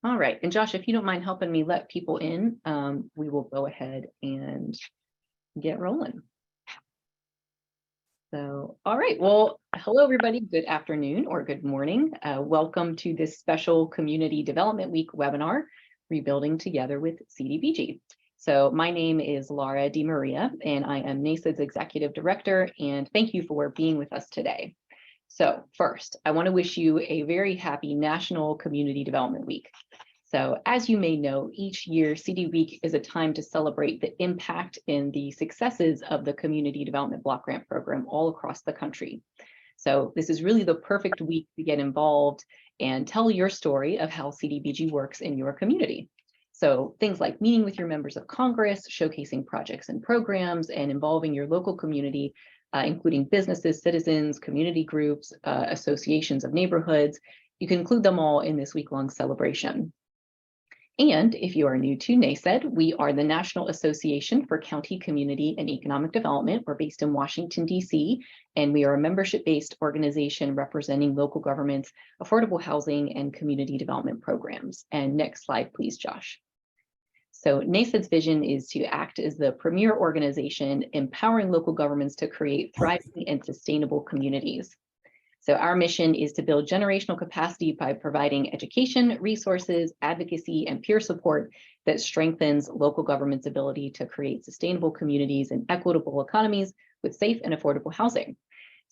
All right. And Josh, if you don't mind helping me let people in, we will go ahead and get rolling. So, all right. Well, hello, everybody. Good afternoon or good morning. Welcome to this special Community Development Week webinar, Rebuilding Together with CDBG. So my name is Laura DiMaria, and I am NASA's Executive Director, and thank you for being with us today. So first, I want to wish you a very happy National Community Development Week. So as you may know, each year CD Week is a time to celebrate the impact and the successes of the Community Development Block Grant Program all across the country. So this is really the perfect week to get involved and tell your story of how CDBG works in your community. So things like meeting with your members of Congress, showcasing projects and programs, and involving your local community, including businesses, citizens, community groups, associations of neighborhoods. You can include them all in this week-long celebration. And if you are new to NASED, we are the National Association for County, Community, and Economic Development. We're based in Washington, D.C., and we are a membership-based organization representing local governments, affordable housing, and community development programs. And next slide, please, Josh. So NASED's vision is to act as the premier organization empowering local governments to create thriving and sustainable communities. So our mission is to build generational capacity by providing education, resources, advocacy, and peer support that strengthens local government's ability to create sustainable communities and equitable economies with safe and affordable housing.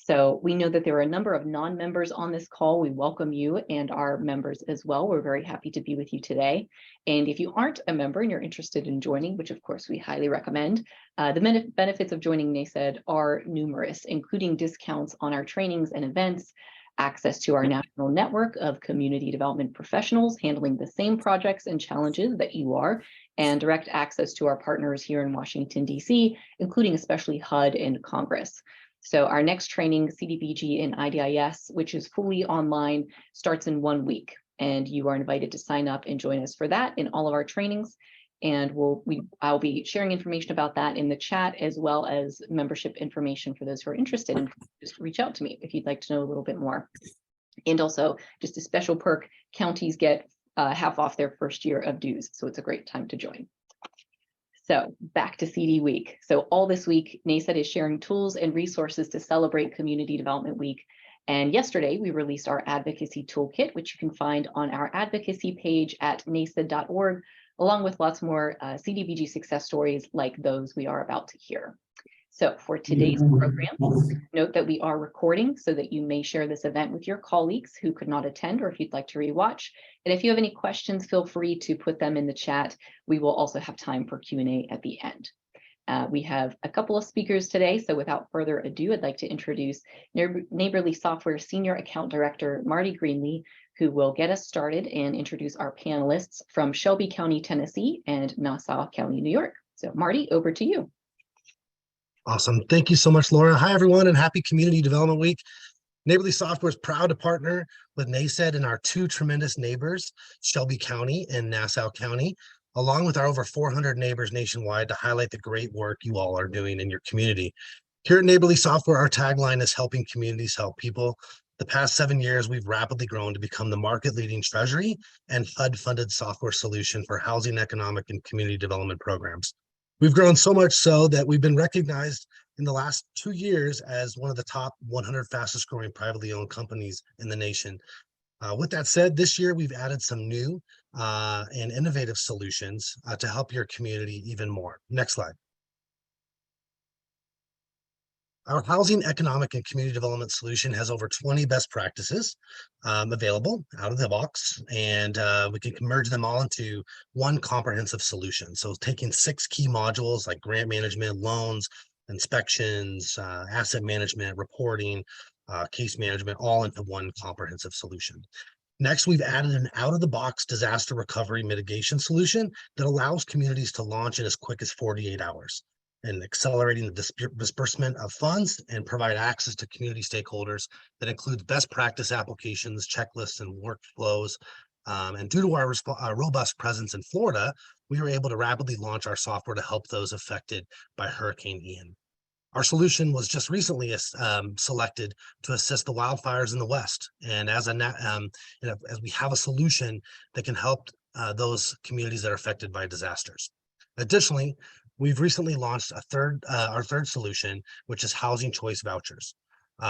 So we know that there are a number of non-members on this call. We welcome you and our members as well. We're very happy to be with you today. And if you aren't a member and you're interested in joining, which of course we highly recommend, the benefits of joining NASED are numerous, including discounts on our trainings and events, access to our national network of community development professionals handling the same projects and challenges that you are, and direct access to our partners here in Washington, D.C., including especially HUD and Congress. So our next training, CDBG and IDIS, which is fully online, starts in 1 week. And you are invited to sign up and join us for that in all of our trainings. And I'll be sharing information about that in the chat, as well as membership information for those who are interested. And just reach out to me if you'd like to know a little bit more. And also, just a special perk, counties get half off their first year of dues. So it's a great time to join. So back to CD Week. So all this week, NASED is sharing tools and resources to celebrate Community Development Week. And yesterday, we released our advocacy toolkit, which you can find on our advocacy page at nased.org, along with lots more CDBG success stories like those we are about to hear. So for today's program, note that we are recording so that you may share this event with your colleagues who could not attend, or if you'd like to rewatch. And if you have any questions, feel free to put them in the chat. We will also have time for Q&A at the end. We have a couple of speakers today, so without further ado, I'd like to introduce Neighborly Software Senior Account Director Marty Greenlee, who will get us started and introduce our panelists from Shelby County, Tennessee, and Nassau County, New York. So Marty, over to you. Awesome. Thank you so much, Laura. Hi, everyone, and happy Community Development Week. Neighborly Software is proud to partner with NASED and our two tremendous neighbors, Shelby County and Nassau County, along with our over 400 neighbors nationwide, to highlight the great work you all are doing in your community. Here at Neighborly Software, our tagline is helping communities help people. The past 7 years, we've rapidly grown to become the market-leading treasury and HUD-funded software solution for housing, economic, and community development programs. We've grown so much so that we've been recognized in the last 2 years as one of the top 100 fastest growing privately owned companies in the nation. With that said, this year we've added some new and innovative solutions to help your community even more. Next slide. Our housing, economic, and community development solution has over 20 best practices available out of the box, and we can merge them all into one comprehensive solution. So taking 6 key modules like grant management, loans, inspections, asset management, reporting, case management, all into one comprehensive solution. Next, we've added an out-of-the-box disaster recovery mitigation solution that allows communities to launch in as quick as 48 hours. And accelerating the disbursement of funds and provide access to community stakeholders that includes best practice applications, checklists, and workflows. And due to our robust presence in Florida, we were able to rapidly launch our software to help those affected by Hurricane Ian. Our solution was just recently selected to assist the wildfires in the West. And as we have a solution that can help those communities that are affected by disasters. Additionally, we've recently launched our third solution, which is housing choice vouchers.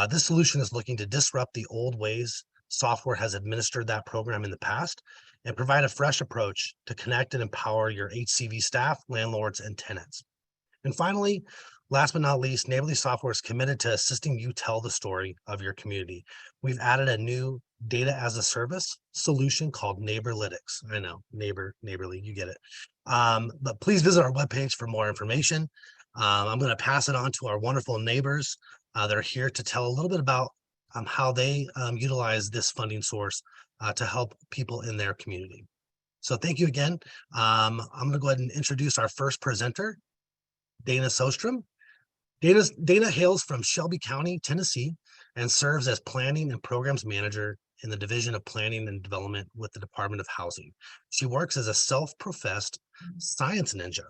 This solution is looking to disrupt the old ways software has administered that program in the past and provide a fresh approach to connect and empower your HCV staff, landlords, and tenants. And finally, last but not least, Neighborly Software is committed to assisting you tell the story of your community. We've added a new data as a service solution called Neighborlytics. I know, neighborly, you get it. But please visit our webpage for more information. I'm going to pass it on to our wonderful neighbors that are here to tell a little bit about how they utilize this funding source to help people in their community. So thank you again. I'm going to go ahead and introduce our first presenter, Dana Sostrom. Dana hails from Shelby County, Tennessee, and serves as Planning and Programs Manager in the Division of Planning and Development with the Department of Housing. She works as a self-professed science ninja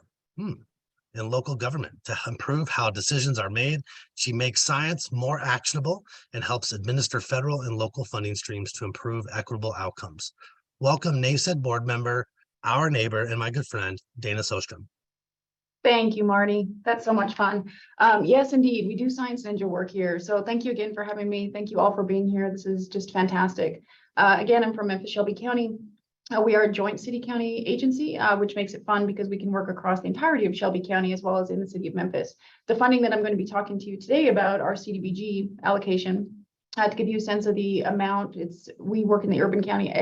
in local government to improve how decisions are made. She makes science more actionable and helps administer federal and local funding streams to improve equitable outcomes. Welcome, NASED board member, our neighbor, and my good friend, Dana Sostrom. Thank you, Marty. That's so much fun. Yes, indeed, we do Science Ninja work here. So thank you again for having me. Thank you all for being here. This is just fantastic. Again, I'm from Memphis, Shelby County. We are a joint city-county agency, which makes it fun because we can work across the entirety of Shelby County as well as in the city of Memphis. The funding that I'm going to be talking to you today about, our CDBG allocation, to give you a sense of the amount, we work in the urban county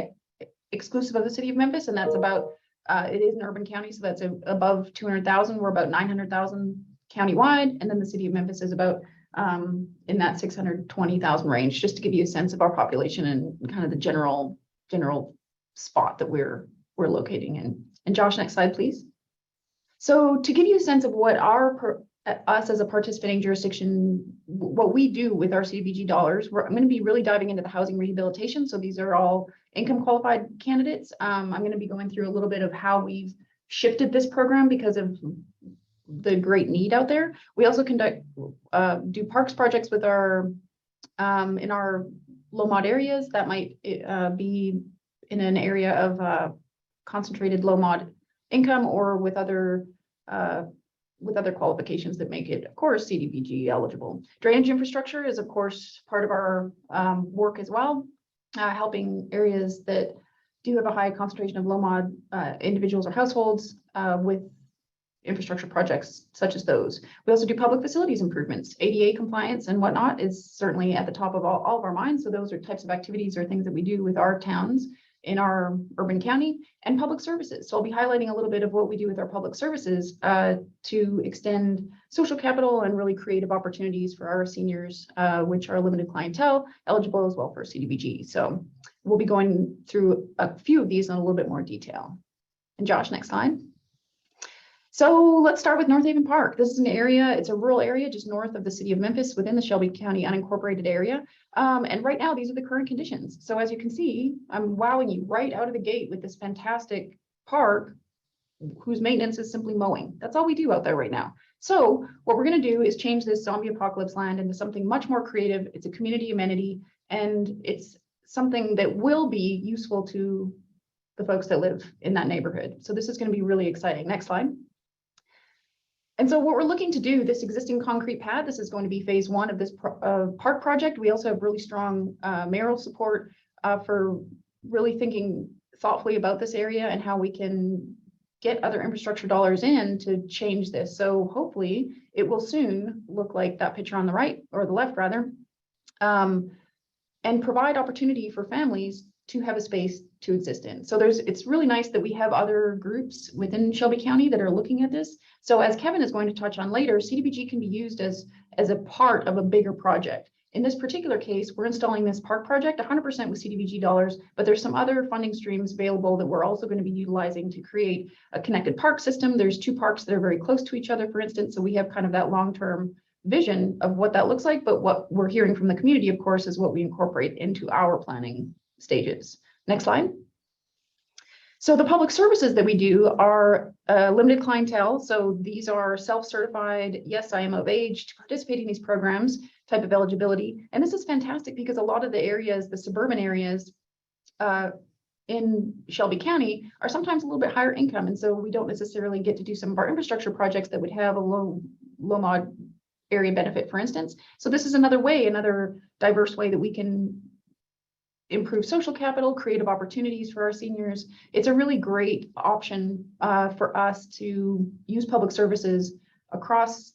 exclusive of the city of Memphis, and that's about it is an urban county, so that's above 200,000. We're about 900,000 countywide, and then the city of Memphis is about in that 620,000 range, just to give you a sense of our population and kind of the general spot that we're locating in. And Josh, next slide, please. So to give you a sense of what us as a participating jurisdiction, what we do with our CDBG dollars, I'm going to be really diving into the housing rehabilitation. So these are all income qualified candidates. I'm going to be going through a little bit of how we've shifted this program because of the great need out there. We also do parks projects with our in our low mod areas that might be in an area of concentrated low mod income or with other qualifications that make it, of course, CDBG eligible. Drainage infrastructure is, of course, part of our work as well, helping areas that do have a high concentration of low mod individuals or households with infrastructure projects such as those. We also do public facilities improvements. ADA compliance and whatnot is certainly at the top of all of our minds. So those are types of activities or things that we do with our towns in our urban county, and public services. So I'll be highlighting a little bit of what we do with our public services to extend social capital and really creative opportunities for our seniors, which are limited clientele, eligible as well for CDBG. So we'll be going through a few of these in a little bit more detail. And Josh, next slide. So let's start with North Haven Park. This is an area, it's a rural area just north of the city of Memphis within the Shelby County unincorporated area. And right now, these are the current conditions. So as you can see, I'm wowing you right out of the gate with this fantastic park whose maintenance is simply mowing. That's all we do out there right now. So what we're going to do is change this zombie apocalypse land into something much more creative. It's a community amenity, and it's something that will be useful to the folks that live in that neighborhood. So this is going to be really exciting. Next slide. And so what we're looking to do, this existing concrete pad, this is going to be phase one of this park project. We also have really strong mayoral support for really thinking thoughtfully about this area and how we can get other infrastructure dollars in to change this. So hopefully it will soon look like that picture on the right, or the left rather, and provide opportunity for families to have a space to exist in. So it's really nice that we have other groups within Shelby County that are looking at this. So as Kevin is going to touch on later, CDBG can be used as a part of a bigger project. In this particular case, we're installing this park project 100% with CDBG dollars, but there's some other funding streams available that we're also going to be utilizing to create a connected park system. There's two parks that are very close to each other, for instance, so we have kind of that long-term vision of what that looks like, but what we're hearing from the community, of course, is what we incorporate into our planning stages. Next slide. So the public services that we do are limited clientele. So these are self-certified, yes, I am of age to participate in these programs type of eligibility. And this is fantastic because a lot of the areas, the suburban areas, in Shelby County are sometimes a little bit higher income. And so we don't necessarily get to do some of our infrastructure projects that would have a low mod area benefit, for instance. So this is another way, another diverse way that we can improve social capital, creative opportunities for our seniors. It's a really great option for us to use public services across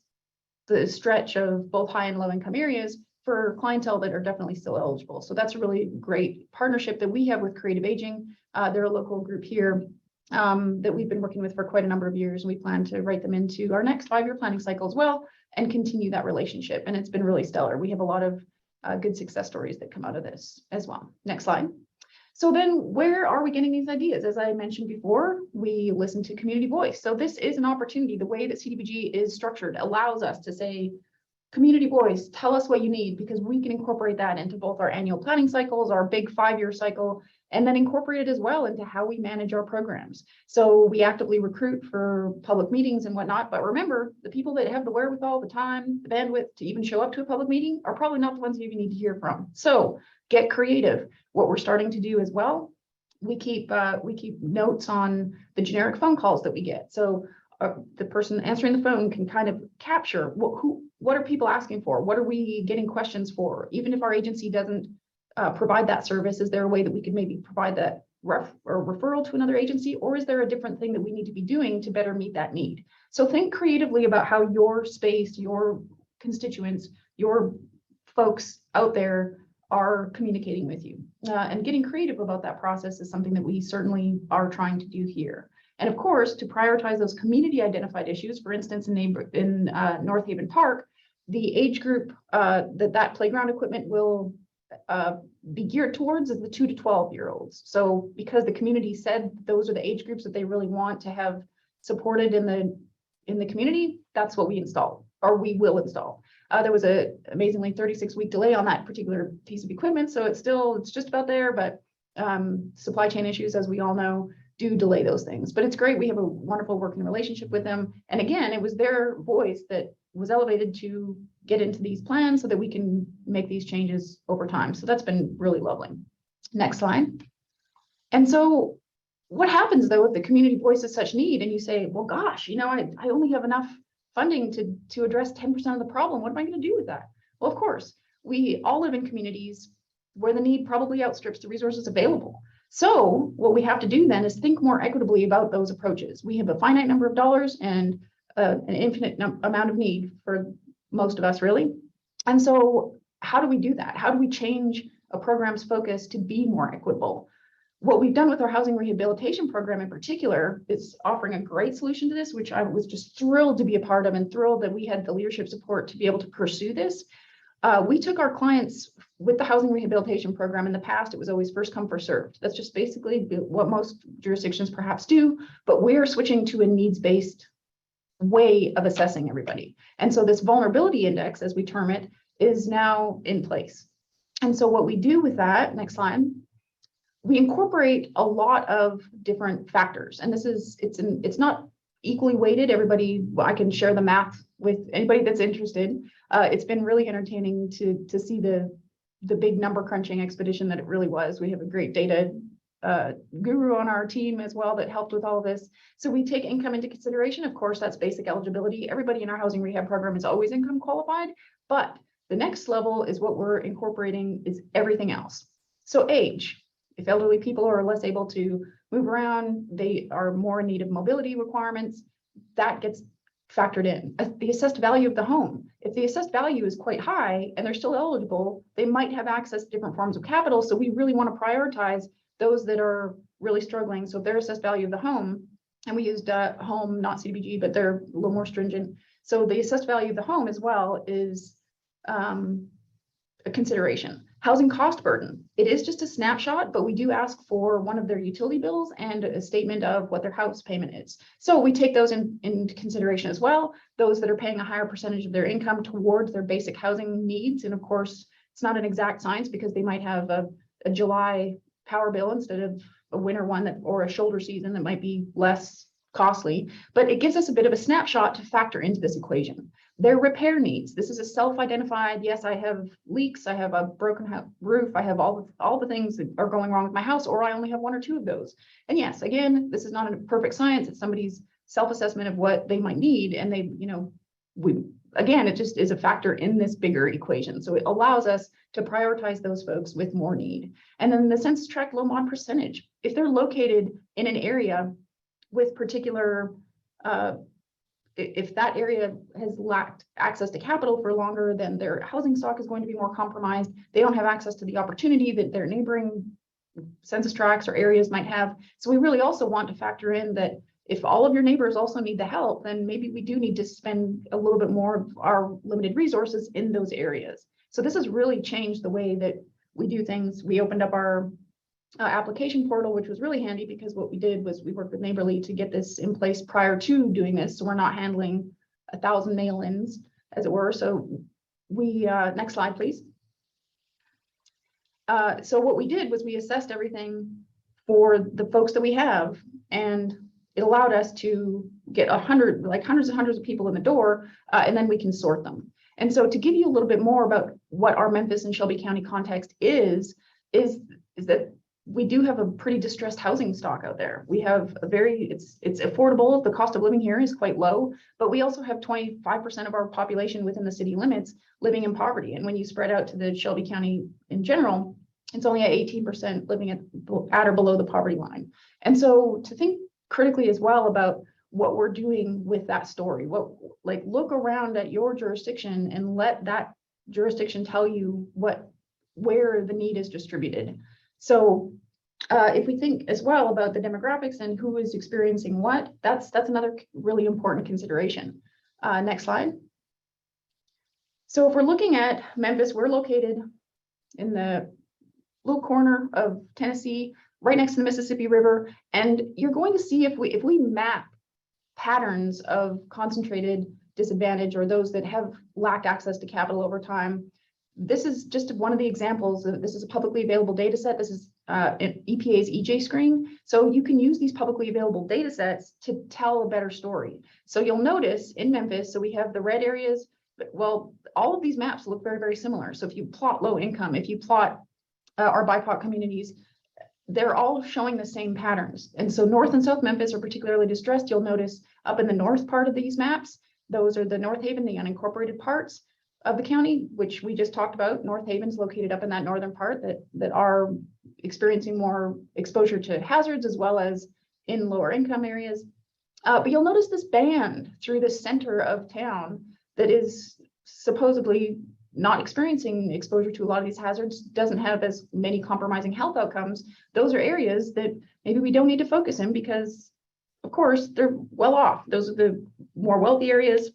the stretch of both high and low income areas for clientele that are definitely still eligible. So that's a really great partnership that we have with Creative Aging. They're a local group here that we've been working with for quite a number of years. And we plan to write them into our next 5-year planning cycle as well and continue that relationship. And it's been really stellar. We have a lot of good success stories that come out of this as well. Next slide. So then where are we getting these ideas? As I mentioned before, we listen to community voice. So this is an opportunity. The way that CDBG is structured allows us to say, community voice, tell us what you need, because we can incorporate that into both our annual planning cycles, our big 5-year cycle, and then incorporate it as well into how we manage our programs. So we actively recruit for public meetings and whatnot, but remember, the people that have the wherewithal, the time, the bandwidth to even show up to a public meeting are probably not the ones you need to hear from. So get creative. What we're starting to do as well, we keep notes on the generic phone calls that we get. So the person answering the phone can kind of capture what are people asking for? What are we getting questions for? Even if our agency doesn't provide that service, is there a way that we could maybe provide that referral to another agency? Or is there a different thing that we need to be doing to better meet that need? So think creatively about how your space, your constituents, your folks out there are communicating with you. And getting creative about that process is something that we certainly are trying to do here. And of course, to prioritize those community identified issues, for instance, in North Haven Park, the age group that playground equipment will be geared towards is the 2 to 12-year-olds. So because the community said those are the age groups that they really want to have supported in the community, that's what we install, or we will install. There was a amazingly 36-week delay on that particular piece of equipment, so it's just about there, but supply chain issues, as we all know, do delay those things. But it's great. We have a wonderful working relationship with them. And again, it was their voice that was elevated to get into these plans so that we can make these changes over time. So that's been really lovely. Next slide. And so what happens though if the community voice is such need and you say, well, gosh, I only have enough funding to address 10% of the problem. What am I going to do with that? Well, of course, we all live in communities where the need probably outstrips the resources available. So what we have to do then is think more equitably about those approaches. We have a finite number of dollars and an infinite amount of need for most of us, really. And so how do we do that? How do we change a program's focus to be more equitable? What we've done with our housing rehabilitation program in particular is offering a great solution to this, which I was just thrilled to be a part of and thrilled that we had the leadership support to be able to pursue this. We took our clients with the housing rehabilitation program. In the past, it was always first come, first served. That's just basically what most jurisdictions perhaps do, but we're switching to a needs-based way of assessing everybody. And so this vulnerability index, as we term it, is now in place. And so what we do with that, next slide, we incorporate a lot of different factors. And it's not equally weighted. Everybody, I can share the math with anybody that's interested. It's been really entertaining to see the big number crunching expedition that it really was. We have a great data guru on our team as well that helped with all of this. So we take income into consideration. Of course, that's basic eligibility. Everybody in our housing rehab program is always income qualified, but the next level is what we're incorporating is everything else. So age. If elderly people are less able to move around, they are more in need of mobility requirements, that gets factored in. The assessed value of the home. If the assessed value is quite high and they're still eligible, they might have access to different forms of capital. So we really want to prioritize those that are really struggling. So if their assessed value of the home, and we used home, not CDBG, but they're a little more stringent. So the assessed value of the home as well is a consideration. Housing cost burden. It is just a snapshot, but we do ask for one of their utility bills and a statement of what their house payment is. So we take those into consideration as well. Those that are paying a higher percentage of their income towards their basic housing needs. And of course, it's not an exact science because they might have a July power bill instead of a winter one or a shoulder season that might be less costly, but it gives us a bit of a snapshot to factor into this equation. Their repair needs. This is a self-identified, yes, I have leaks, I have a broken roof, I have all the things that are going wrong with my house, or I only have one or two of those. And yes, again, this is not a perfect science. It's somebody's self-assessment of what they might need. And they, again, it just is a factor in this bigger equation. So it allows us to prioritize those folks with more need. And then the census tract low mod percentage. If they're located in an area with particular, if that area has lacked access to capital for longer, then their housing stock is going to be more compromised. They don't have access to the opportunity that their neighboring census tracts or areas might have. So we really also want to factor in that if all of your neighbors also need the help, then maybe we do need to spend a little bit more of our limited resources in those areas. So this has really changed the way that we do things. We opened up our application portal, which was really handy because what we did was we worked with Neighborly to get this in place prior to doing this. So we're not handling 1,000 mail-ins, as it were. So we, next slide, please. So what we did was we assessed everything for the folks that we have, and it allowed us to get hundreds and hundreds of people in the door, and then we can sort them. And so to give you a little bit more about what our Memphis and Shelby County context is that we do have a pretty distressed housing stock out there. We have a it's affordable. The cost of living here is quite low, but we also have 25% of our population within the city limits living in poverty. And when you spread out to the Shelby County in general, it's only at 18% living at or below the poverty line. And so to think critically as well about what we're doing with that story, look around at your jurisdiction and let that jurisdiction tell you where the need is distributed. So if we think as well about the demographics and who is experiencing what, that's another really important consideration. Next slide. So if we're looking at Memphis, we're located in the little corner of Tennessee, right next to the Mississippi River. And you're going to see if we map patterns of concentrated disadvantage or those that have lacked access to capital over time. This is just one of the examples. This is a publicly available data set. This is EPA's EJ screen. So you can use these publicly available data sets to tell a better story. So you'll notice in Memphis, so we have the red areas, well, all of these maps look very, very similar. So if you plot low income, if you plot our BIPOC communities, they're all showing the same patterns. And so North and South Memphis are particularly distressed. You'll notice up in the north part of these maps, those are the North Haven, the unincorporated parts of the county, which we just talked about. North Haven's located up in that northern part that are experiencing more exposure to hazards as well as in lower income areas. But you'll notice this band through the center of town that is supposedly not experiencing exposure to a lot of these hazards, doesn't have as many compromising health outcomes. Those are areas that maybe we don't need to focus in because, of course, they're well off. Those are the more wealthy areas.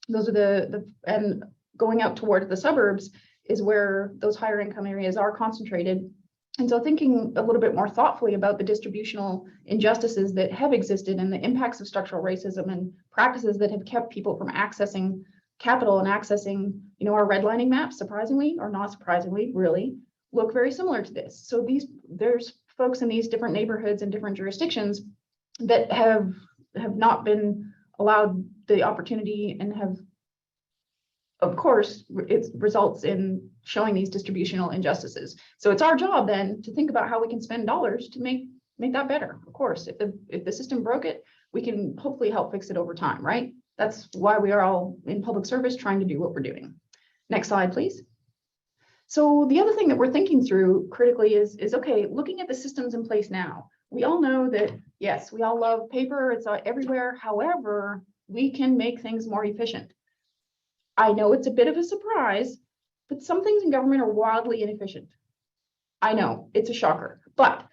Those are and going out towards the suburbs is where those higher income areas are concentrated. And so thinking a little bit more thoughtfully about the distributional injustices that have existed and the impacts of structural racism and practices that have kept people from accessing capital and accessing, our redlining maps, surprisingly or not surprisingly, really look very similar to this. So there's folks in these different neighborhoods and different jurisdictions that have not been allowed the opportunity and have, of course, it results in showing these distributional injustices. So it's our job then to think about how we can spend dollars to make that better. Of course, if the system broke it, we can hopefully help fix it over time, right? That's why we are all in public service trying to do what we're doing. Next slide, please. So the other thing that we're thinking through critically is okay, looking at the systems in place now. We all know that, yes, we all love paper, it's everywhere. However, we can make things more efficient. I know it's a bit of a surprise, but some things in government are wildly inefficient. I know, it's a shocker, but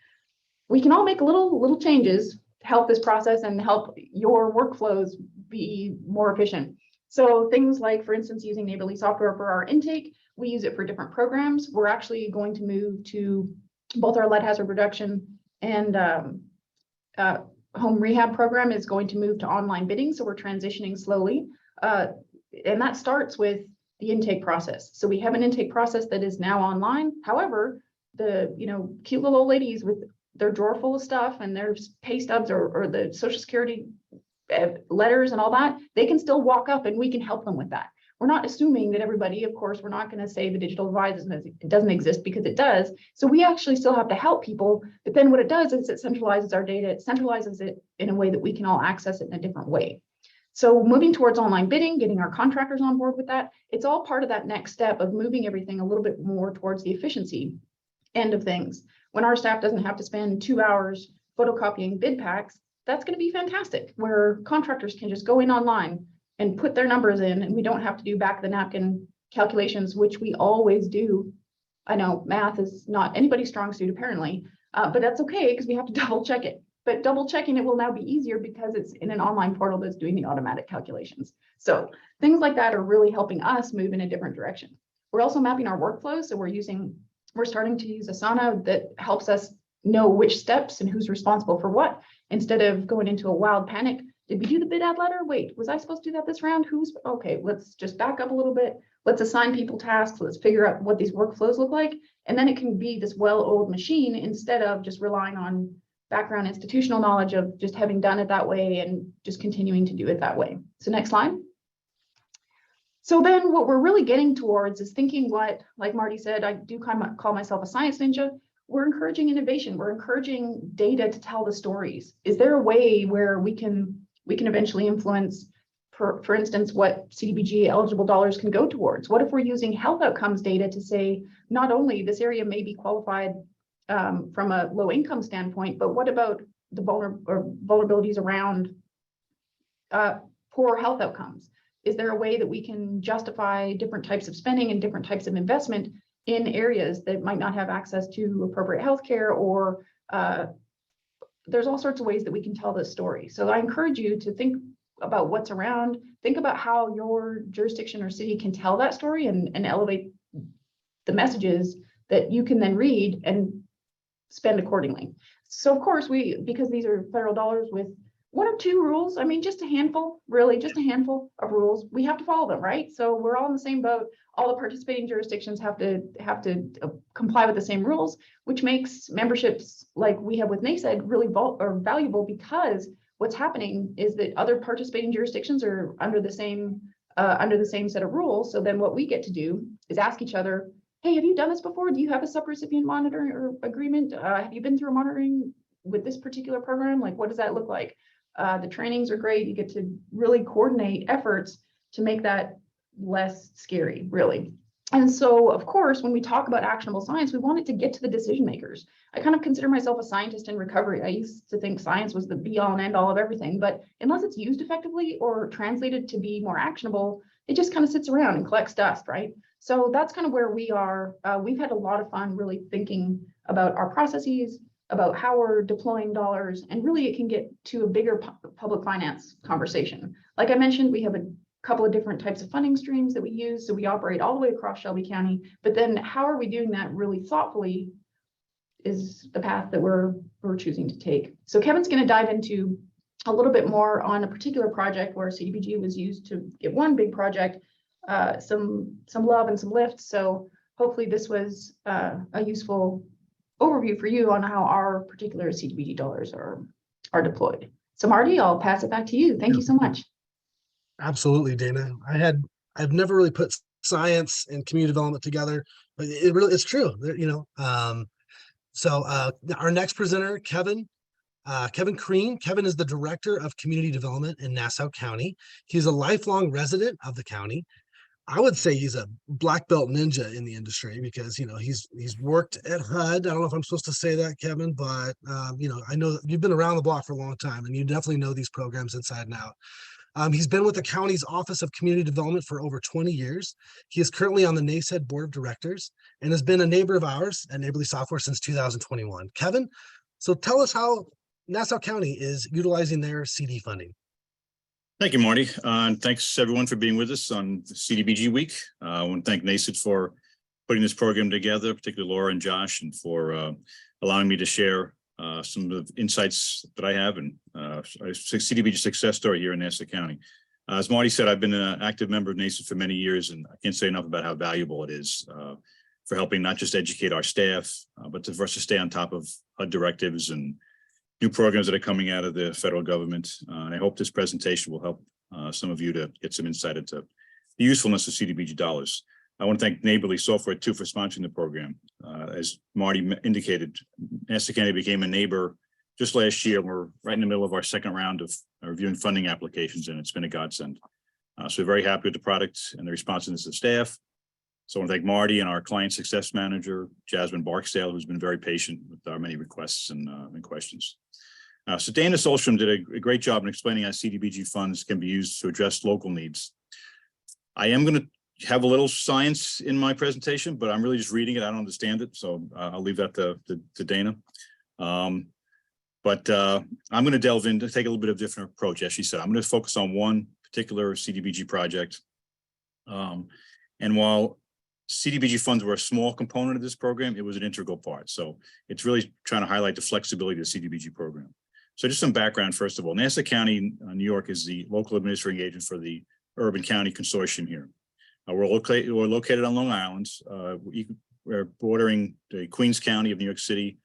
we can all make little changes to help this process and help your workflows be more efficient. So things like, for instance, using Neighborly software for our intake, we use it for different programs. We're actually going to move to both our lead hazard reduction and home rehab program is going to move to online bidding. So we're transitioning slowly. And that starts with the intake process. So we have an intake process that is now online. However, the cute little old ladies with their drawer full of stuff and their pay stubs or the Social Security letters and all that, they can still walk up and we can help them with that. We're not assuming that everybody, of course, we're not going to say the digital divide doesn't exist, because it does. So we actually still have to help people. But then what it does is it centralizes our data. It centralizes it in a way that we can all access it in a different way. So moving towards online bidding, getting our contractors on board with that, it's all part of that next step of moving everything a little bit more towards the efficiency end of things. When our staff doesn't have to spend 2 hours photocopying bid packs, that's going to be fantastic, where contractors can just go in online and put their numbers in, and we don't have to do back of the napkin calculations, which we always do. I know math is not anybody's strong suit apparently, but that's okay because we have to double check it. But double checking it will now be easier because it's in an online portal that's doing the automatic calculations. So things like that are really helping us move in a different direction. We're also mapping our workflows. So we're starting to use Asana that helps us know which steps and who's responsible for what, instead of going into a wild panic. Did we do the bid ad letter? Wait, was I supposed to do that this round? Okay, let's just back up a little bit. Let's assign people tasks. Let's figure out what these workflows look like. And then it can be this well-oiled machine instead of just relying on background institutional knowledge of just having done it that way and just continuing to do it that way. So next slide. So then what we're really getting towards is thinking what, like Marty said, I do kind of call myself a science ninja. We're encouraging innovation. We're encouraging data to tell the stories. Is there a way where we can eventually influence, for instance, what CDBG eligible dollars can go towards? What if we're using health outcomes data to say, not only this area may be qualified from a low income standpoint, but what about the vulnerabilities around poor health outcomes? Is there a way that we can justify different types of spending and different types of investment in areas that might not have access to appropriate healthcare, or there's all sorts of ways that we can tell this story. So I encourage you to think about what's around, think about how your jurisdiction or city can tell that story and elevate the messages that you can then read and spend accordingly. So of course, because these are federal dollars with 1 or 2 rules, I mean, just a handful, really, just a handful of rules, we have to follow them, right? So we're all in the same boat. All the participating jurisdictions have to comply with the same rules, which makes memberships like we have with NACED really valuable, because what's happening is that other participating jurisdictions are under the same set of rules. So then what we get to do is ask each other, hey, have you done this before? Do you have a subrecipient monitoring or agreement? Have you been through a monitoring with this particular program? Like, what does that look like? The trainings are great. You get to really coordinate efforts to make that less scary, really. And so, of course, when we talk about actionable science, we want it to get to the decision makers. I kind of consider myself a scientist in recovery. I used to think science was the be all and end all of everything, but unless it's used effectively or translated to be more actionable, it just kind of sits around and collects dust, right? So that's kind of where we are. We've had a lot of fun really thinking about our processes, about how we're deploying dollars, and really it can get to a bigger public finance conversation. Like I mentioned, we have a couple of different types of funding streams that we use. So we operate all the way across Shelby County, but then how are we doing that really thoughtfully is the path that we're choosing to take. So Kevin's going to dive into a little bit more on a particular project where CDBG was used to get one big project, some love and some lift. So hopefully this was a useful overview for you on how our particular CDBG dollars are deployed. So Marty, I'll pass it back to you. Thank you so much. Absolutely, Dana. I've never really put science and community development together, but it's true. So our next presenter, Kevin Crean. Kevin is the Director of Community Development in Nassau County. He's a lifelong resident of the county. I would say he's a black belt ninja in the industry because, he's worked at HUD. I don't know if I'm supposed to say that, Kevin, but, I know you've been around the block for a long time and you definitely know these programs inside and out. He's been with the county's Office of Community Development for over 20 years. He is currently on the NACED Board of Directors and has been a neighbor of ours at Neighborly Software since 2021. Kevin, so tell us how Nassau County is utilizing their CD funding. Thank you, Marty. And thanks everyone for being with us on CDBG week. I want to thank NACED for putting this program together, particularly Laura and Josh, and for allowing me to share some of the insights that I have and CDBG success story here in Nassau County. As Marty said, I've been an active member of NACED for many years, and I can't say enough about how valuable it is for helping not just educate our staff, but for us to stay on top of HUD directives and new programs that are coming out of the federal government. And I hope this presentation will help some of you to get some insight into the usefulness of CDBG dollars. I want to thank Neighborly Software too for sponsoring the program. As Marty indicated, Nassau County became a neighbor just last year. We're right in the middle of our second round of reviewing funding applications, and it's been a godsend. So we're very happy with the product and the responsiveness of staff. So I want to thank Marty and our client success manager, Jasmine Barksdale, who's been very patient with our many requests and questions. So Dana Solstrom did a great job in explaining how CDBG funds can be used to address local needs. I am going to have a little science in my presentation, but I'm really just reading it. I don't understand it, so I'll leave that to Dana. But I'm going to delve into, take a little bit of a different approach. As she said, I'm going to focus on one particular CDBG project. And while CDBG funds were a small component of this program, it was an integral part. So it's really trying to highlight the flexibility of the CDBG program. So just some background, first of all, Nassau County, New York is the local administrating agent for the Urban County Consortium here. We're located on Long Island. We're bordering the Queens County of New York City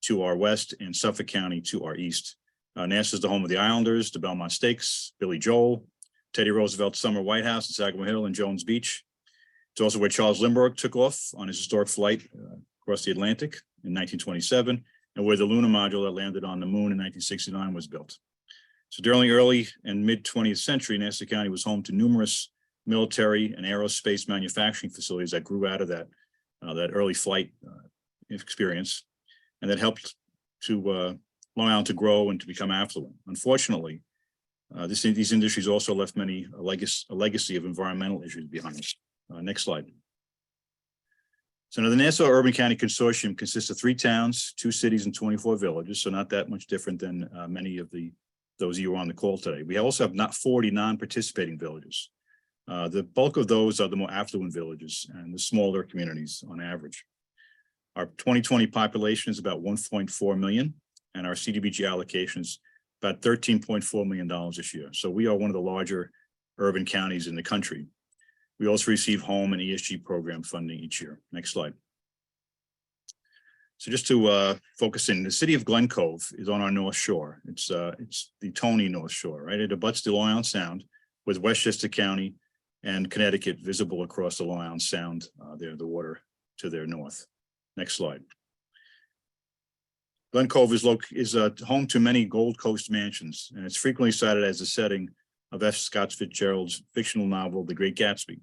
to our west and Suffolk County to our east. Nassau is the home of the Islanders, the Belmont Stakes, Billy Joel, Teddy Roosevelt's Summer White House at Sagamore Hill and Jones Beach. It's also where Charles Lindbergh took off on his historic flight across the Atlantic in 1927, and where the lunar module that landed on the moon in 1969 was built. So during the early and mid 20th century, Nassau County was home to numerous military and aerospace manufacturing facilities that grew out of that early flight experience, and that helped to Long Island to grow and to become affluent. Unfortunately, these industries also left many a legacy of environmental issues behind us. Next slide. So now the Nassau Urban County Consortium consists of 3 towns, 2 cities, and 24 villages. So not that much different than many of those of you on the call today. We also have 40 non-participating villages. The bulk of those are the more affluent villages and the smaller communities on average. Our 2020 population is about 1.4 million, and our CDBG allocation is about $13.4 million this year. So we are one of the larger urban counties in the country. We also receive home and ESG program funding each year. Next slide. So just to focus in, the city of Glen Cove is on our North Shore. It's the Tony North Shore, right? It abuts the Long Island Sound with Westchester County and Connecticut visible across the Long Island Sound, there, the water to their north. Next slide. Glen Cove is home to many Gold Coast mansions, and it's frequently cited as the setting of F. Scott Fitzgerald's fictional novel, The Great Gatsby.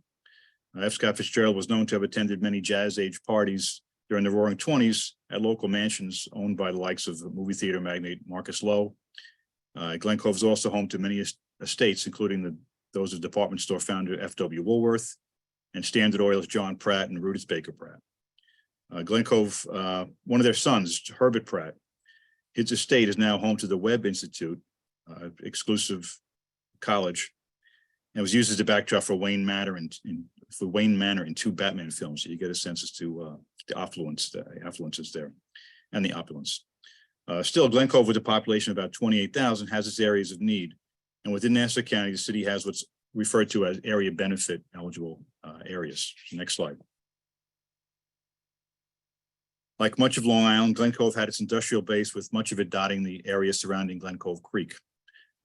F. Scott Fitzgerald was known to have attended many jazz-age parties during the Roaring '20s at local mansions owned by the likes of movie theater magnate Marcus Lowe. Glen Cove is also home to many estates, including those of department store founder F.W. Woolworth and Standard Oil's John Pratt and Rudis Baker Pratt. Glen Cove, one of their sons, Herbert Pratt, his estate is now home to the Webb Institute, exclusive college, and was used as the backdrop for Wayne Manor in 2 Batman films. So you get a sense as to the affluences there and the opulence. Still, Glen Cove, with a population of about 28,000, has its areas of need. And within Nassau County, the city has what's referred to as area benefit eligible areas. Next slide. Like much of Long Island, Glen Cove had its industrial base, with much of it dotting the area surrounding Glen Cove Creek.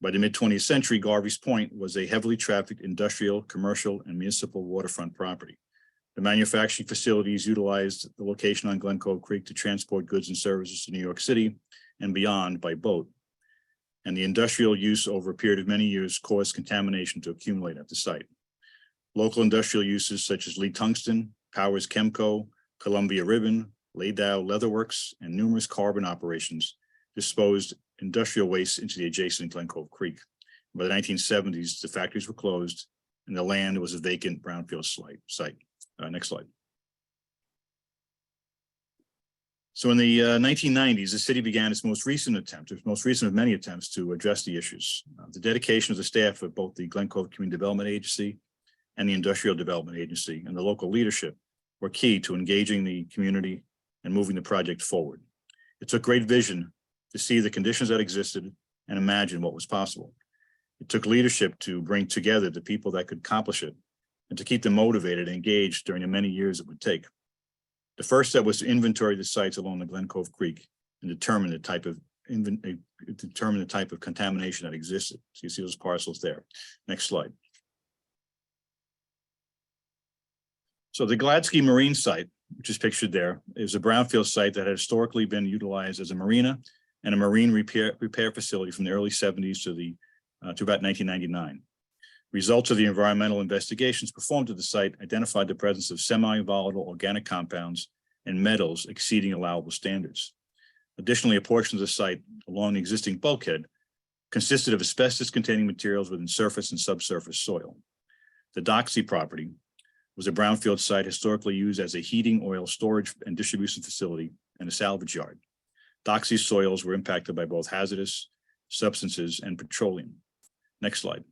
By the mid-20th century, Garvey's Point was a heavily trafficked industrial, commercial, and municipal waterfront property. The manufacturing facilities utilized the location on Glen Cove Creek to transport goods and services to New York City and beyond by boat. And the industrial use over a period of many years caused contamination to accumulate at the site. Local industrial uses such as Lee Tungsten, Powers Chemco, Columbia Ribbon, Laydow Leatherworks, and numerous carbon operations disposed industrial waste into the adjacent Glen Cove Creek. By the 1970s, the factories were closed and the land was a vacant brownfield site. Next slide. So in the 1990s, the city began its most recent of many attempts to address the issues. The dedication of the staff of both the Glen Cove Community Development Agency and the Industrial Development Agency and the local leadership were key to engaging the community and moving the project forward. It took great vision to see the conditions that existed and imagine what was possible. It took leadership to bring together the people that could accomplish it and to keep them motivated and engaged during the many years it would take. The first step was to inventory the sites along the Glen Cove Creek and determine the type of determine the type of contamination that existed. So you see those parcels there. Next slide. So the Gladsky Marine site, which is pictured there, is a brownfield site that had historically been utilized as a marina and a marine repair facility from the early 70s to about 1999. Results of the environmental investigations performed at the site identified the presence of semi-volatile organic compounds and metals exceeding allowable standards. Additionally, a portion of the site along the existing bulkhead consisted of asbestos-containing materials within surface and subsurface soil. The Doxy property was a brownfield site historically used as a heating oil storage and distribution facility and a salvage yard. Doxy's soils were impacted by both hazardous substances and petroleum. Next slide.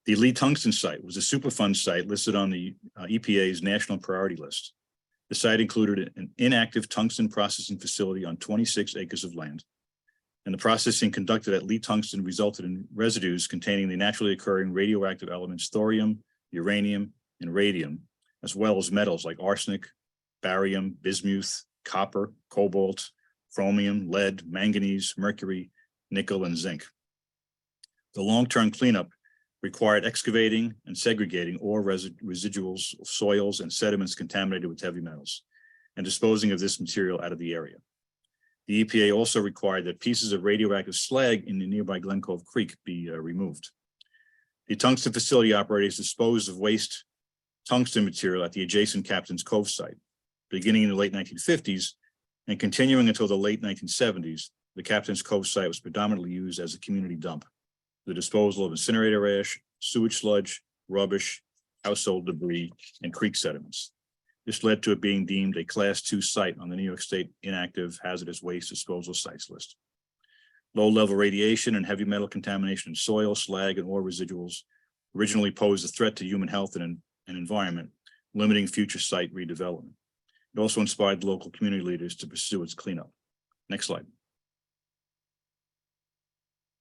The Lee Tungsten site was a Superfund site listed on the EPA's national priority list. The site included an inactive tungsten processing facility on 26 acres of land, and the processing conducted at Lee Tungsten resulted in residues containing the naturally occurring radioactive elements thorium, uranium, and radium, as well as metals like arsenic, barium, bismuth, copper, cobalt, chromium, lead, manganese, mercury, nickel, and zinc. The long-term cleanup required excavating and segregating ore residuals, soils, and sediments contaminated with heavy metals, and disposing of this material out of the area. The EPA also required that pieces of radioactive slag in the nearby Glen Cove Creek be removed. The tungsten facility operators disposed of waste tungsten material at the adjacent Captain's Cove site. Beginning in the late 1950s and continuing until the late 1970s, the Captain's Cove site was predominantly used as a community dump, the disposal of incinerator ash, sewage sludge, rubbish, household debris, and creek sediments. This led to it being deemed a Class 2 site on the New York State Inactive Hazardous Waste Disposal Sites list. Low-level radiation and heavy metal contamination in soil, slag, and ore residuals originally posed a threat to human health and environment, limiting future site redevelopment. It also inspired local community leaders to pursue its cleanup. Next slide.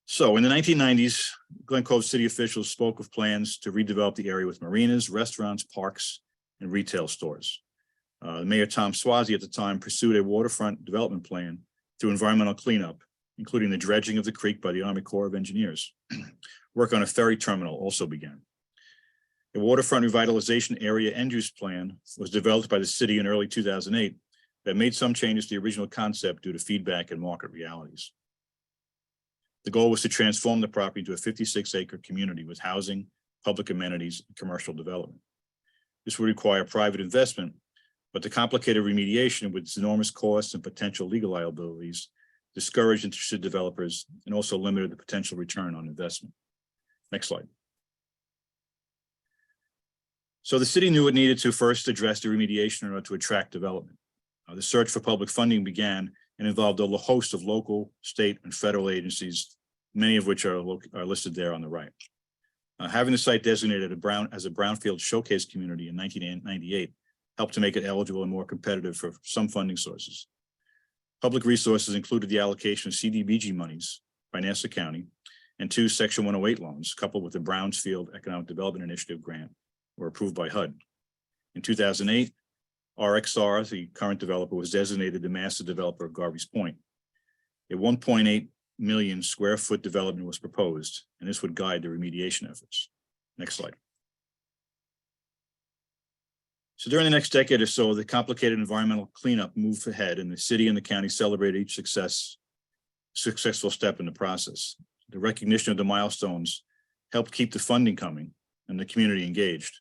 So in the 1990s, Glen Cove city officials spoke of plans to redevelop the area with marinas, restaurants, parks, and retail stores. Mayor Tom Swazi at the time pursued a waterfront development plan through environmental cleanup, including the dredging of the creek by the Army Corps of Engineers. Work on a ferry terminal also began. A waterfront revitalization area end use plan was developed by the city in early 2008 that made some changes to the original concept due to feedback and market realities. The goal was to transform the property into a 56-acre community with housing, public amenities, and commercial development. This would require private investment, but the complicated remediation with its enormous costs and potential legal liabilities discouraged interested developers and also limited the potential return on investment. Next slide. So the city knew it needed to first address the remediation in order to attract development. The search for public funding began and involved a host of local, state, and federal agencies, many of which are listed there on the right. Having the site designated as a brownfield showcase community in 1998 helped to make it eligible and more competitive for some funding sources. Public resources included the allocation of CDBG monies by Nassau County and 2 Section 108 loans, coupled with the Brownsfield Economic Development Initiative grant, were approved by HUD. In 2008, RXR, the current developer, was designated the master developer of Garvey's Point. A 1.8 million square foot development was proposed, and this would guide the remediation efforts. Next slide. So during the next decade or so, the complicated environmental cleanup moved ahead, and the city and the county celebrated each successful step in the process. The recognition of the milestones helped keep the funding coming and the community engaged.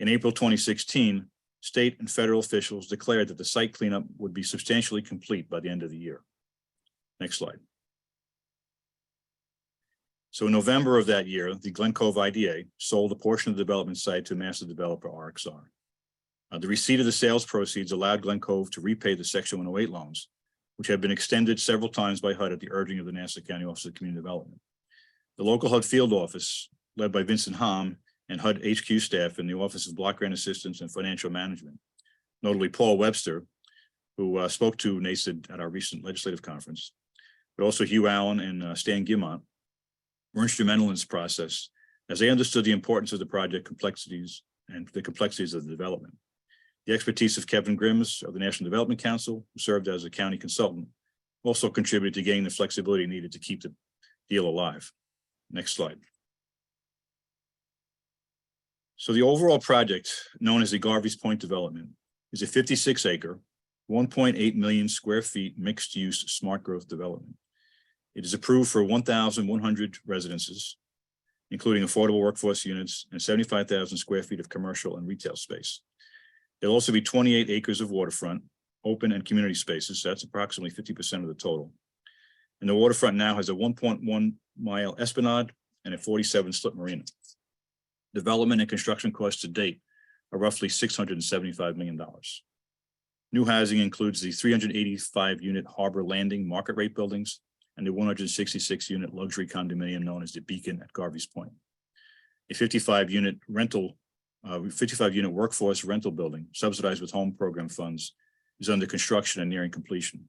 In April 2016, state and federal officials declared that the site cleanup would be substantially complete by the end of the year. Next slide. So in November of that year, the Glen Cove IDA sold a portion of the development site to master developer RXR. The receipt of the sales proceeds allowed Glen Cove to repay the Section 108 loans, which had been extended several times by HUD at the urging of the Nassau County Office of Community Development. The local HUD field office, led by Vincent Hom and HUD HQ staff in the Office of Block Grant Assistance and Financial Management, notably Paul Webster, who spoke to NASID at our recent legislative conference, but also Hugh Allen and Stan Guimont, were instrumental in this process as they understood the importance of the project complexities and the complexities of the development. The expertise of Kevin Grims of the National Development Council, who served as a county consultant, also contributed to gaining the flexibility needed to keep the deal alive. Next slide. So the overall project, known as the Garvey's Point development, is a 56-acre, 1.8 million square feet mixed-use smart growth development. It is approved for 1,100 residences, including affordable workforce units and 75,000 square feet of commercial and retail space. There'll also be 28 acres of waterfront, open and community spaces. So that's approximately 50% of the total. And the waterfront now has a 1.1 mile esplanade and a 47 slip marina. Development and construction costs to date are roughly $675 million. New housing includes the 385 unit Harbor Landing market rate buildings and the 166 unit luxury condominium known as the Beacon at Garvey's Point. A 55 unit workforce rental building subsidized with home program funds is under construction and nearing completion.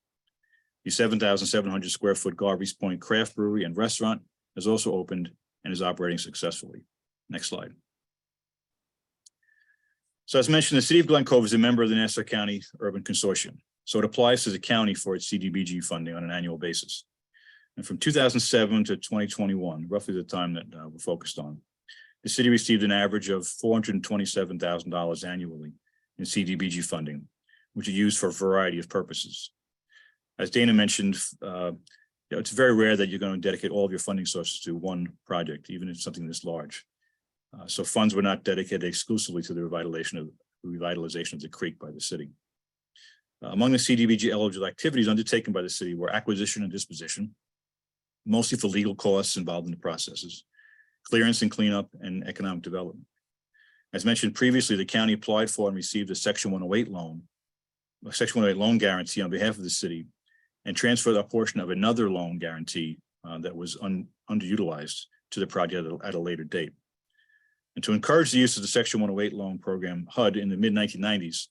The 7,700 square foot Garvey's Point craft brewery and restaurant has also opened and is operating successfully. Next slide. So as mentioned, the City of Glen Cove is a member of the Nassau County Urban Consortium. So it applies to the county for its CDBG funding on an annual basis. And from 2007 to 2021, roughly the time that we're focused on, the city received an average of $427,000 annually in CDBG funding, which is used for a variety of purposes. As Dana mentioned, it's very rare that you're going to dedicate all of your funding sources to one project, even if it's something this large. So funds were not dedicated exclusively to the revitalization of the creek by the city. Among the CDBG eligible activities undertaken by the city were acquisition and disposition, mostly for legal costs involved in the processes, clearance and cleanup, and economic development. As mentioned previously, the county applied for and received a Section 108 loan, a Section 108 loan guarantee on behalf of the city, and transferred a portion of another loan guarantee that was underutilized to the project at a later date. And to encourage the use of the Section 108 loan program, HUD in the mid-1990s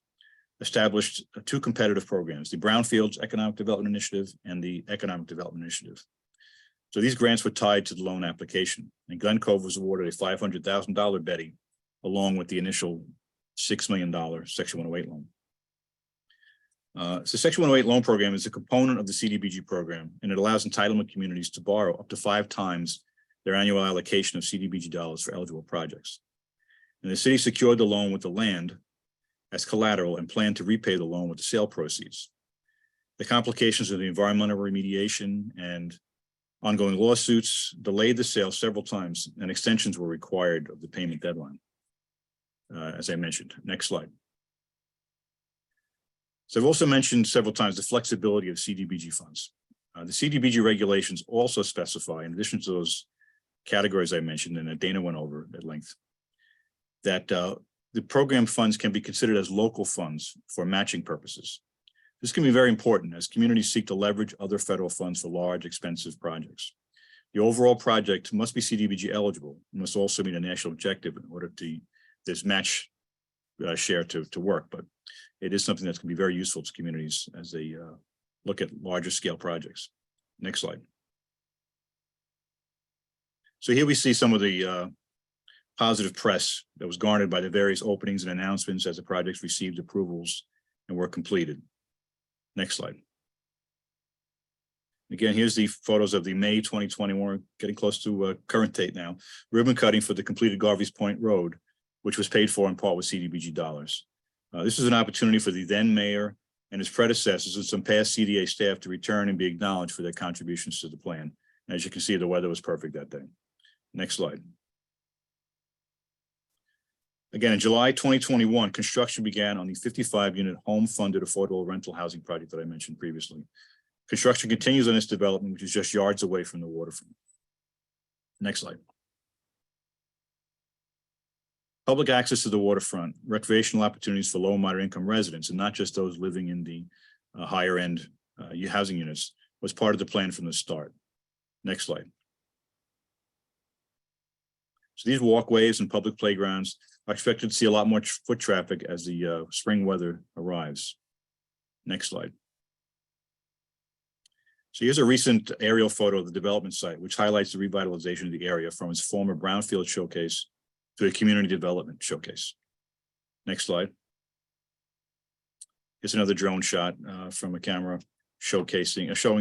established two competitive programs, the Brownfields Economic Development Initiative and the Economic Development Initiative. So these grants were tied to the loan application, and Glen Cove was awarded a $500,000 Betty, along with the initial $6 million Section 108 loan. So Section 108 loan program is a component of the CDBG program, and it allows entitlement communities to borrow up to 5 times their annual allocation of CDBG dollars for eligible projects. And the city secured the loan with the land as collateral and planned to repay the loan with the sale proceeds. The complications of the environmental remediation and ongoing lawsuits delayed the sale several times, and extensions were required of the payment deadline, as I mentioned. Next slide. So I've also mentioned several times the flexibility of CDBG funds. The CDBG regulations also specify, in addition to those categories I mentioned and that Dana went over at length, that the program funds can be considered as local funds for matching purposes. This can be very important as communities seek to leverage other federal funds for large, expensive projects. The overall project must be CDBG eligible and must also meet a national objective in order to this match share to work. But it is something that's going to be very useful to communities as they look at larger scale projects. Next slide. So here we see some of the positive press that was garnered by the various openings and announcements as the projects received approvals and were completed. Next slide. Again, here's the photos of the May 2021, getting close to current date now, ribbon cutting for the completed Garvey's Point Road, which was paid for in part with CDBG dollars. This is an opportunity for the then mayor and his predecessors and some past CDA staff to return and be acknowledged for their contributions to the plan. As you can see, the weather was perfect that day. Next slide. Again, in July 2021, construction began on the 55-unit home-funded affordable rental housing project that I mentioned previously. Construction continues on this development, which is just yards away from the waterfront. Next slide. Public access to the waterfront, recreational opportunities for low and moderate income residents, and not just those living in the higher end housing units, was part of the plan from the start. Next slide. So these walkways and public playgrounds are expected to see a lot more foot traffic as the spring weather arrives. Next slide. So here's a recent aerial photo of the development site, which highlights the revitalization of the area from its former brownfield showcase to a community development showcase. Next slide. Here's another drone shot from a camera showing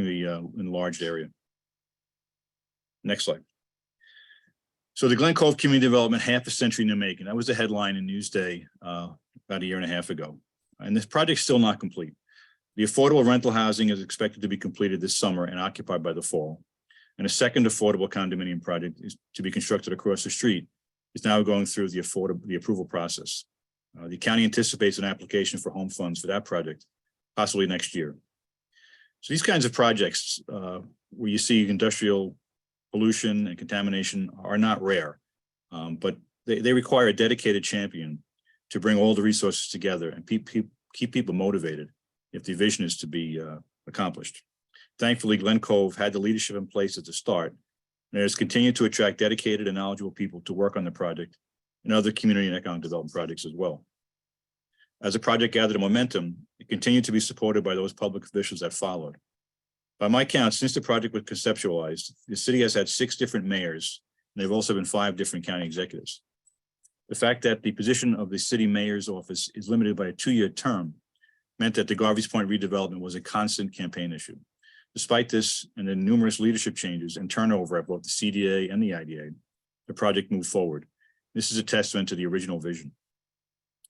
the enlarged area. Next slide. So the Glen Cove Community Development, half a century in the making. That was the headline in Newsday about a year and a half ago. And this project's still not complete. The affordable rental housing is expected to be completed this summer and occupied by the fall. And a second affordable condominium project is to be constructed across the street. Is now going through the approval process. The county anticipates an application for home funds for that project, possibly next year. So these kinds of projects where you see industrial pollution and contamination are not rare, but they require a dedicated champion to bring all the resources together and keep people motivated if the vision is to be accomplished. Thankfully, Glen Cove had the leadership in place at the start, and it has continued to attract dedicated and knowledgeable people to work on the project and other community and economic development projects as well. As the project gathered momentum, it continued to be supported by those public officials that followed. By my count, since the project was conceptualized, the city has had 6 different mayors, and there have also been 5 different county executives. The fact that the position of the city mayor's office is limited by a 2-year term meant that the Garvey's Point redevelopment was a constant campaign issue. Despite this and the numerous leadership changes and turnover at both the CDA and the IDA, the project moved forward. This is a testament to the original vision.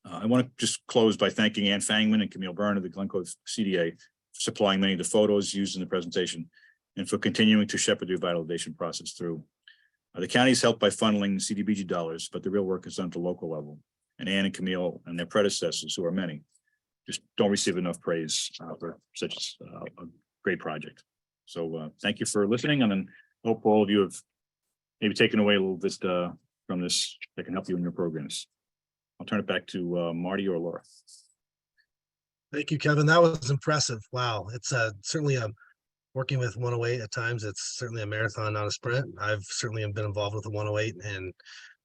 I want to just close by thanking Ann Fangman and Camille Byrne of the Glen Cove CDA for supplying many of the photos used in the presentation and for continuing to shepherd the revitalization process through. The county is helped by funneling CDBG dollars, but the real work is done at the local level. And Ann and Camille and their predecessors, who are many, just don't receive enough praise for such a great project. So thank you for listening, and then hope all of you have maybe taken away a little bit from this that can help you in your programs. I'll turn it back to Marty or Laura. Thank you, Kevin. That was impressive. Wow. It's certainly working with 108 at times. It's certainly a marathon, not a sprint. I've certainly been involved with the 108, and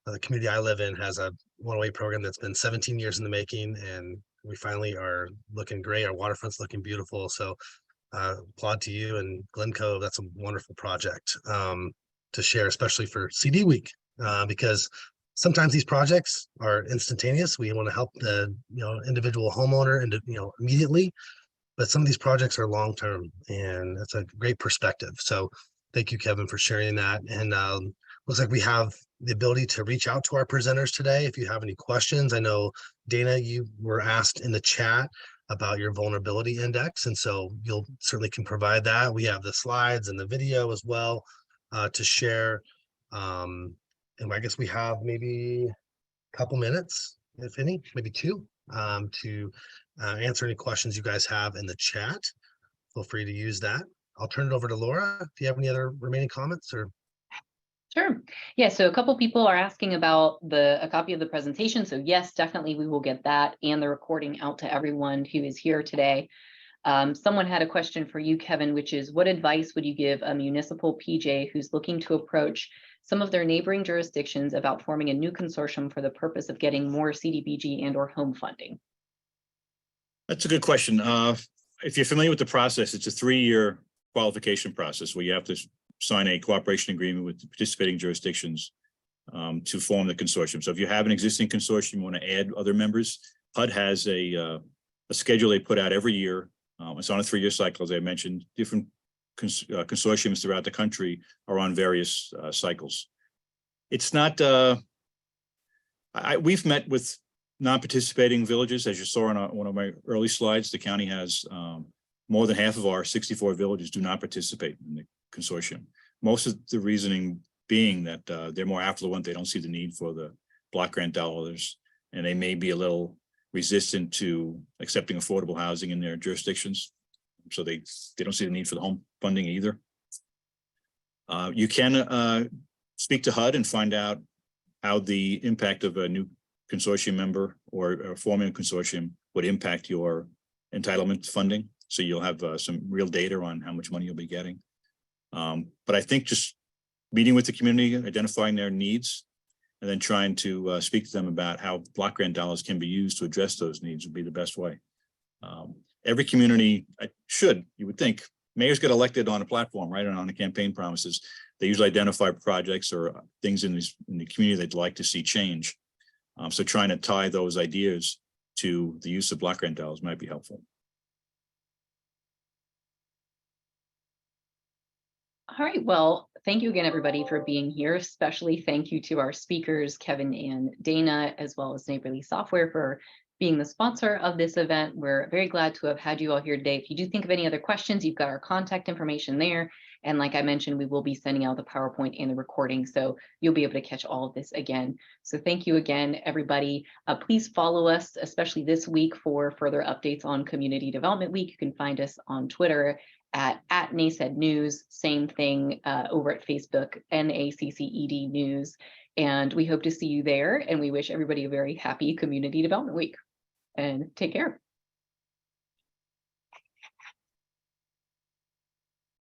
the community I live in has a 108 program that's been 17 years in the making, and we finally are looking great. Our waterfront's looking beautiful. So applaud to you and Glen Cove. That's a wonderful project to share, especially for CD week, because sometimes these projects are instantaneous. We want to help the individual homeowner and immediately, but some of these projects are long term, and that's a great perspective. So thank you, Kevin, for sharing that. And looks like we have the ability to reach out to our presenters today. If you have any questions, I know Dana, you were asked in the chat about your vulnerability index, and so you'll certainly can provide that. We have the slides and the video as well to share. And I guess we have maybe a couple minutes, if any, maybe 2, to answer any questions you guys have in the chat. Feel free to use that. I'll turn it over to Laura if you have any other remaining comments or. Sure. Yeah, so a couple people are asking about a copy of the presentation. So yes, definitely we will get that and the recording out to everyone who is here today. Someone had a question for you, Kevin, which is, what advice would you give a municipal PJ who's looking to approach some of their neighboring jurisdictions about forming a new consortium for the purpose of getting more CDBG and or home funding? That's a good question. If you're familiar with the process, it's a 3-year qualification process where you have to sign a cooperation agreement with the participating jurisdictions to form the consortium. So if you have an existing consortium, you want to add other members, HUD has a schedule they put out every year. It's on a 3-year cycle, as I mentioned. Different consortiums throughout the country are on various cycles. It's not, we've met with non-participating villages, as you saw on one of my early slides. The county has more than half of our 64 villages do not participate in the consortium. Most of the reasoning being that they're more affluent, they don't see the need for the block grant dollars, and they may be a little resistant to accepting affordable housing in their jurisdictions. So they don't see the need for the home funding either. You can speak to HUD and find out how the impact of a new consortium member or forming a consortium would impact your entitlement funding. So you'll have some real data on how much money you'll be getting. But I think just meeting with the community, identifying their needs, and then trying to speak to them about how block grant dollars can be used to address those needs would be the best way. Every community should, you would think, mayors get elected on a platform, right, and on the campaign promises. They usually identify projects or things in the community they'd like to see change. So trying to tie those ideas to the use of block grant dollars might be helpful. All right, well, thank you again, everybody, for being here. Especially thank you to our speakers, Kevin and Dana, as well as Neighborly Software for being the sponsor of this event. We're very glad to have had you all here today. If you do think of any other questions, you've got our contact information there. And like I mentioned, we will be sending out the PowerPoint and the recording, so you'll be able to catch all of this again. So thank you again, everybody. Please follow us, especially this week, for further updates on Community Development Week. You can find us on Twitter at NACED News, same thing over at Facebook, NACCED News. And we hope to see you there. And we wish everybody a very happy Community Development Week. And take care.